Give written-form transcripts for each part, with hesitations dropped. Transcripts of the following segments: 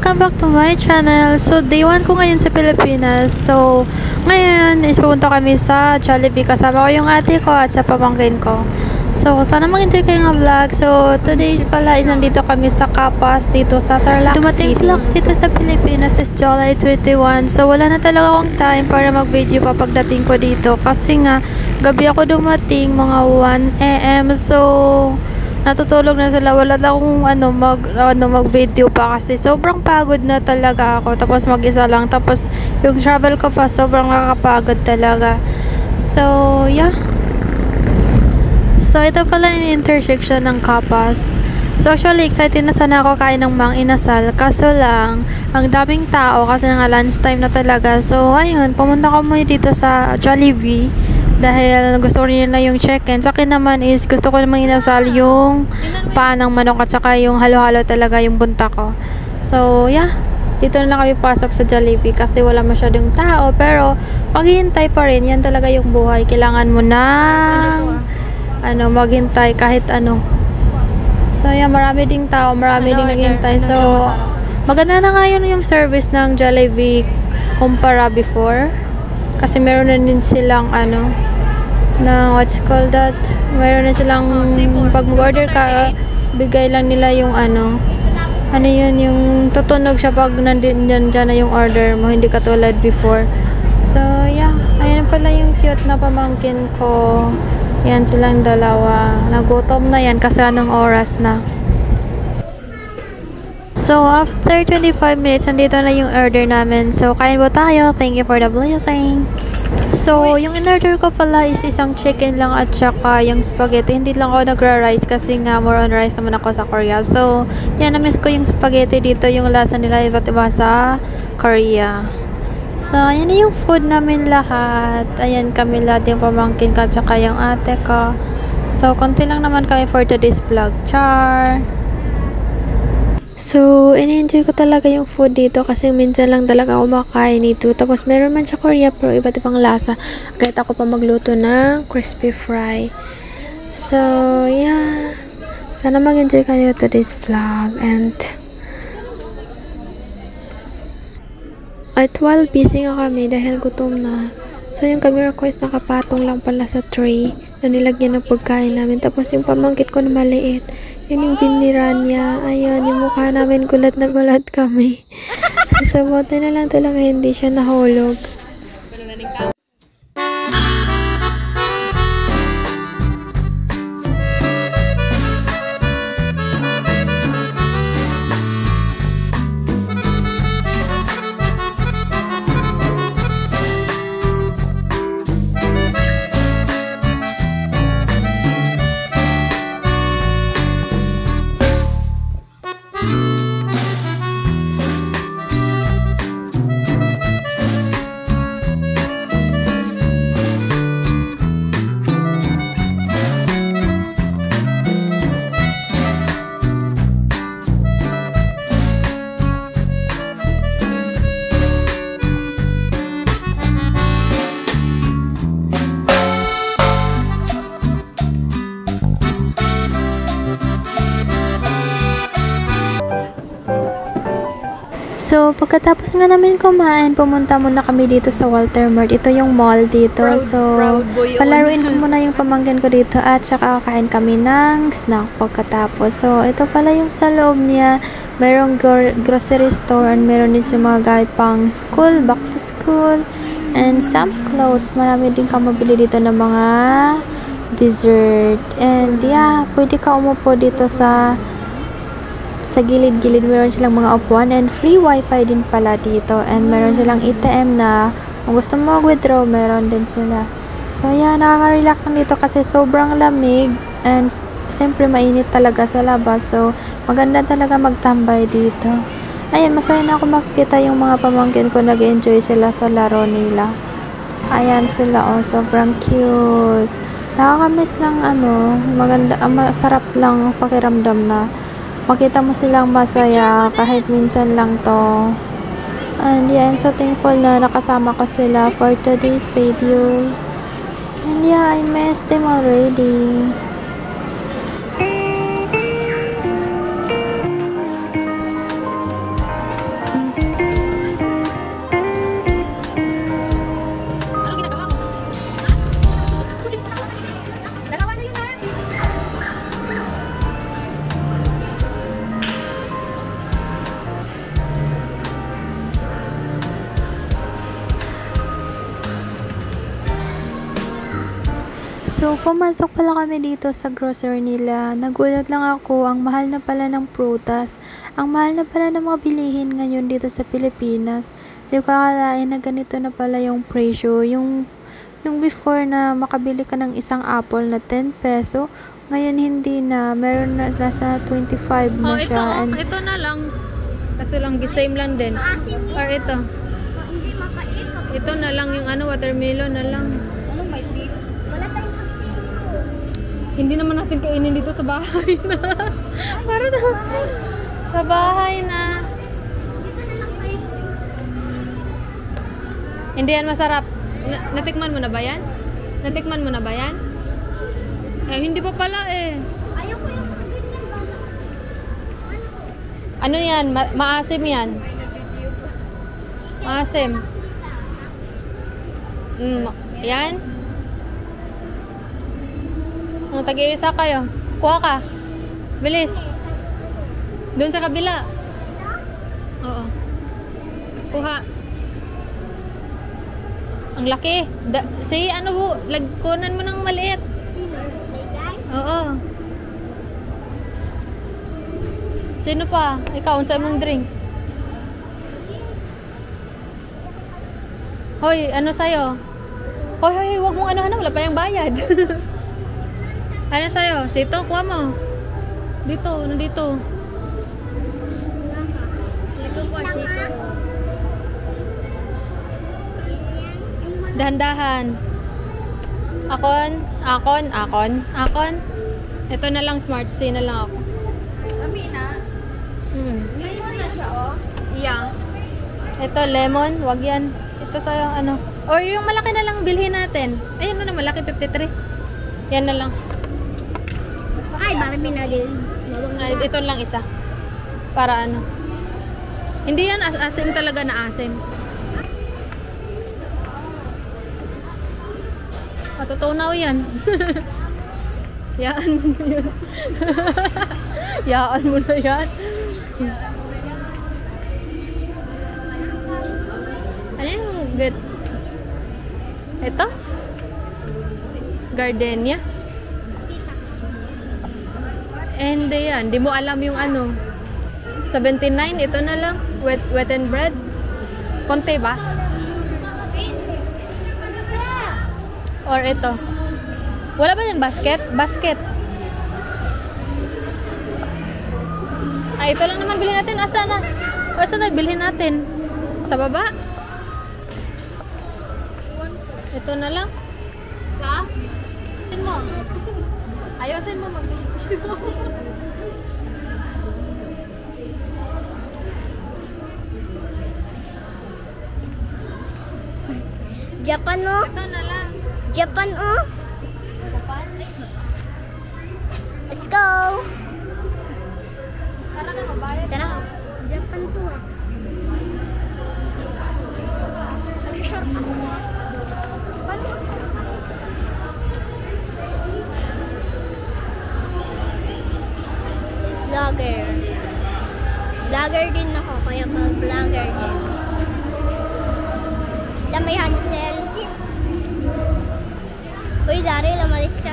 welcome back to my channel. So, day 1 ko ngayon sa Pilipinas. So, ngayon is pupunta kami sa Jollibee. Kasama ko yung ate ko at sa pamangkin ko. So, sana mag-enjoy kayo ng vlog. So, today is pala is nandito kami sa Capas, dito sa Tarlac City. Dumating vlog dito sa Pilipinas is July 21. So, wala na talaga akong time para mag-video pa pagdating ko dito. Kasi nga, gabi ako dumating, mga 1 AM. So, natutulog na sila. Wala na akong mag-video pa kasi sobrang pagod na talaga ako. Tapos mag-isa lang. Tapos yung travel ko pa sobrang nakakapagod talaga. So, yeah. So, ito pala yung intersection ng Capas. So, actually, excited na sana ako kain ng Mang Inasal. Kaso lang, ang daming tao kasi nga lunchtime na talaga. So, ayun, pumunta ko muna dito sa Jollibee. Dahil gusto ko rin na yung chicken. Sa akin naman is gusto ko namang inasal yung paan ng manok at saka yung halo-halo talaga yung bunta ko. So, yeah. Dito na lang kami pasok sa Jollibee kasi wala masyadong tao. Pero, maghihintay pa rin. Yan talaga yung buhay. Kailangan mo na maghintay kahit ano. So, yeah. Marami ding tao. Marami ding naghihintay. So, maganda na nga yun yung service ng Jollibee kumpara before. Kasi meron na din silang na what's called that, meron na silang pag mag-order ka, bigay lang nila yung yun, yung tutunog siya pag nandyan na yung order mo, hindi katulad before. So yeah, ayun pala yung cute na pamangkin ko. Yan silang dalawa, nagutom na yan kasi anong oras na. So, after 25 minutes, nandito na yung order namin. So, kain po tayo. Thank you for the blessing. So, yung in-order ko pala is isang chicken lang at saka yung spaghetti. Hindi lang ako nagra-rice kasi nga more on rice naman ako sa Korea. So, yan, na-miss ko yung spaghetti dito. Yung lasa nila iba't iba sa Korea. So, yan na yung food namin lahat. Ayan kami lahat, yung pamangkin ko at saka yung ate ko. So, konti lang naman kami for today's vlog. Char! So, in-enjoy ko talaga yung food dito kasi minsan lang talaga ako makain nito. Tapos, meron man sa Korea pero iba't ibang lasa. Kahit ako pa magluto ng crispy fry. So, yeah. Sana mag-enjoy kayo today's vlog. And, at while busy nga kami dahil gutom na. So, yung camera ko is nakapatong lang pala sa tray na nilagyan ng pagkain namin. Tapos, yung pamangkit ko na maliit. Yun yung binira niya. Ayun, yung mukha namin gulat na gulat kami. So, buti na lang talaga hindi siya nahulog. So, pagkatapos nga namin kumain, pumunta muna kami dito sa Walter Mart. Ito yung mall dito. So, palaruin ko muna yung pamangkin ko dito at saka kakain kami ng snack pagkatapos. So, ito pala yung sa loob niya. Merong grocery store and meron din sa mga gamit pang school, back to school, and some clothes. Marami din ka mabili dito ng mga dessert. And yeah, pwede ka umupo dito sa gilid-gilid. Meron silang mga upuan and free wifi din pala dito, and meron silang ATM na kung gusto mo mag-withdraw, meron din sila. So yeah, nakaka-relax lang dito kasi sobrang lamig and siyempre mainit talaga sa labas. So maganda talaga magtambay dito. Ayan, masaya na ako makikita yung mga pamangkin ko, nag-enjoy sila sa laro nila. Ayan sila, oh, sobrang cute. Nakakamiss ng maganda, masarap lang pakiramdam na makita mo silang masaya kahit minsan lang to. And yeah, I'm so thankful na nakasama ko sila for today's video. And yeah, I missed them already. pumasok pala kami dito sa grocery nila. Nagulat lang ako, ang mahal na pala ng prutas. Ang mahal na pala ng mga bilihin ngayon dito sa Pilipinas. Di ko akalain na ganito na pala yung presyo. Yung before na makabili ka ng isang apple na 10 peso, ngayon hindi na. Meron na nasa 25 na siya. Ito na lang. Kaso lang, same lang din. Or ito. Ito na lang yung watermelon na lang. Hindi naman natin kainin dito sa bahay na. Para daw. Sa bahay na. Hindi yan masarap. Natikman mo na ba yan? Natikman mo na ba yan? Eh, hindi pa pala eh. Ayoko yung ganyan ba? Ano yan? Maasim yan. Maasim. Yan. Tag-iisa kayo. Kuha ka. Bilis. Doon sa kabila. Oo. Kuha. Ang laki. Lagkunan mo ng maliit. Oo. Sino pa? Ikaw, unsa mong drinks? Hoy, ano sa'yo? Hoy, wag mong wala pa yung bayad. Ano sa'yo? Sito, kuha mo. Dito, nandito. Sito po, sito. Dahan-dahan. Akon. Ito na lang, Smart C na lang ako. Kami na? Dito na siya, oh. Yeah. Ito, lemon. Wag yan. Ito sa'yo, Or yung malaki na lang bilhin natin. Ayun na, malaki, 53. Yan na lang. Ay, Barbie na din. Ay, ito lang isa. Para Hindi yan asim talaga na asim. Matutunaw yan. Yaan mo na yan. Yaan mo na yan. Ano yung good? Ito? Gardenia? And yan, di mo alam yung 79, ito na lang. Wet and bread. Konti ba? Or ito. Wala ba yung basket? Basket. Ay, ito lang naman bilhin natin. Asa na bilhin natin? Sa baba? Ito na lang. Sa? Ayusin mo. Ayusin mo mag-video. Japan, oh. Ito na lang. Japan, oh. Let's go. Para na mabayad. Tara. Japan to, ah. Nag-short ako, ah. Paano mag-short ako? Vlogger din ako, kaya vlogger din. May Hansel. Uy, Daryl, umalis ka.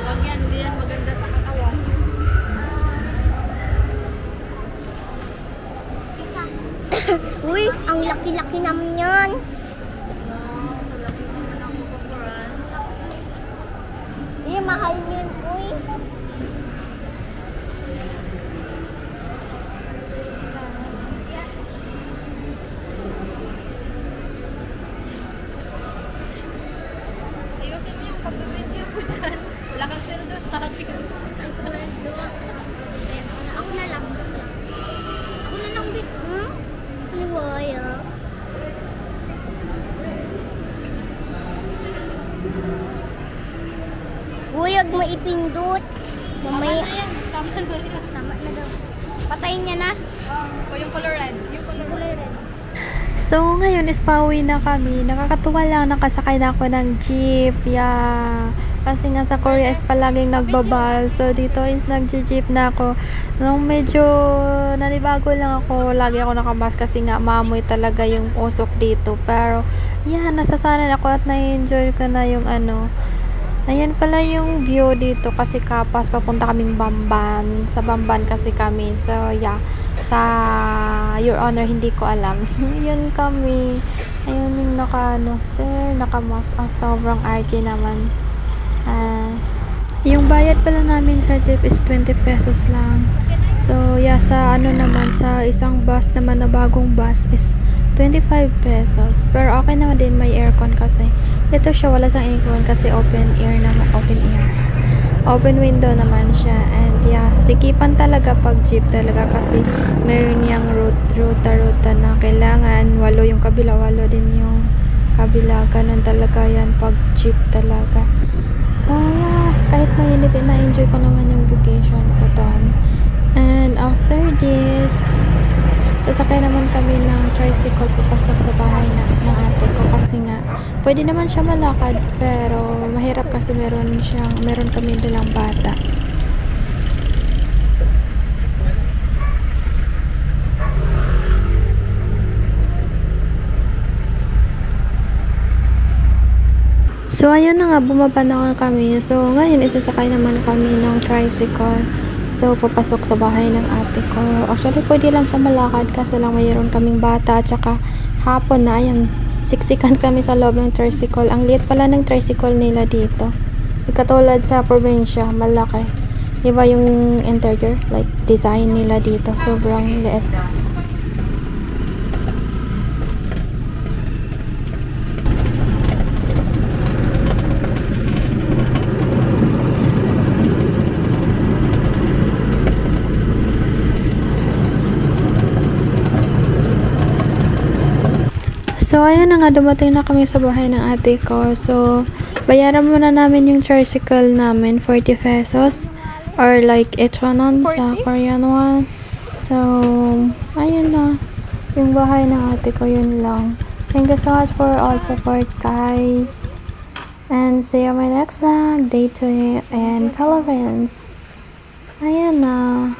Wag yan, hindi yan maganda sa katawan. Uy, ang laki-laki naman yan. Mahal yun, uy. Ayusin mo yung pag-video mo dyan. Wala kang sweldo sa akin. Ang sweldo. Ako na lang. Ano ba yan? Uy, huwag mo ipindot. Mamaya. Tama na yan. Tama na daw. Patayin niya na. O yung color red. Yung color red. So, ngayon is pauwi na kami. Nakakatuwa lang, nakasakay na ako ng jeep. Yeah. Kasi nga sa Korea is palaging nagbabal. So, dito is nag-jeep na ako. Nung medyo nanibago lang ako, lagi ako nakamask kasi nga maamoy talaga yung usok dito. Pero, yeah, nasasanay ako at na-enjoy ko na yung ano. Ayan pala yung view dito kasi Kapas, papunta kaming Bamban. Sa Bamban kasi kami. So, yeah. Sa Your Honor, hindi ko alam. Yun kami. Ayun yung naka-mask. Sobrang RG naman. Yung bayad pala namin sa jeep is 20 pesos lang. So, yeah, sa sa isang bus naman na bagong bus is 25 pesos. Pero okay naman din, may aircon kasi. Ito siya, wala sang aircon kasi open window naman siya. And yeah, sikipan talaga pag jeep talaga kasi meron niyang ruta na kailangan 8 yung kabila, 8 din yung kabila. Ganun talaga yan pag jeep talaga. So yeah, kahit mainit na-enjoy ko naman yung vacation ko doon. And after this, sasakay naman kami ng tricycle papasok sa bahay ng ate ko kasi nga pwede naman siya malakad pero mahirap kasi meron kami dalang bata. So ayun na nga, bumaba na nga kami. So ngayon isasakay naman kami ng tricycle. So, papasok sa bahay ng ate ko. Actually, pwede lang siya malakad kasi lang mayroon kaming bata at saka hapon na, ayan, siksikan kami sa loob ng tricycle. Ang liit pala ng tricycle nila dito. Katulad sa probinsya, malaki. Iba yung interior, like design nila dito. Sobrang liit. So, ayun na nga, dumating na kami sa bahay ng ate ko. So, bayaran muna namin yung tricycle namin, 40 pesos. Or like, echonon sa Korean won. So, ayun na. Yung bahay ng ate ko, yun lang. Thank you so much for all support, guys. And see you on my next vlog. Day 2 and Philippines. Ayan na.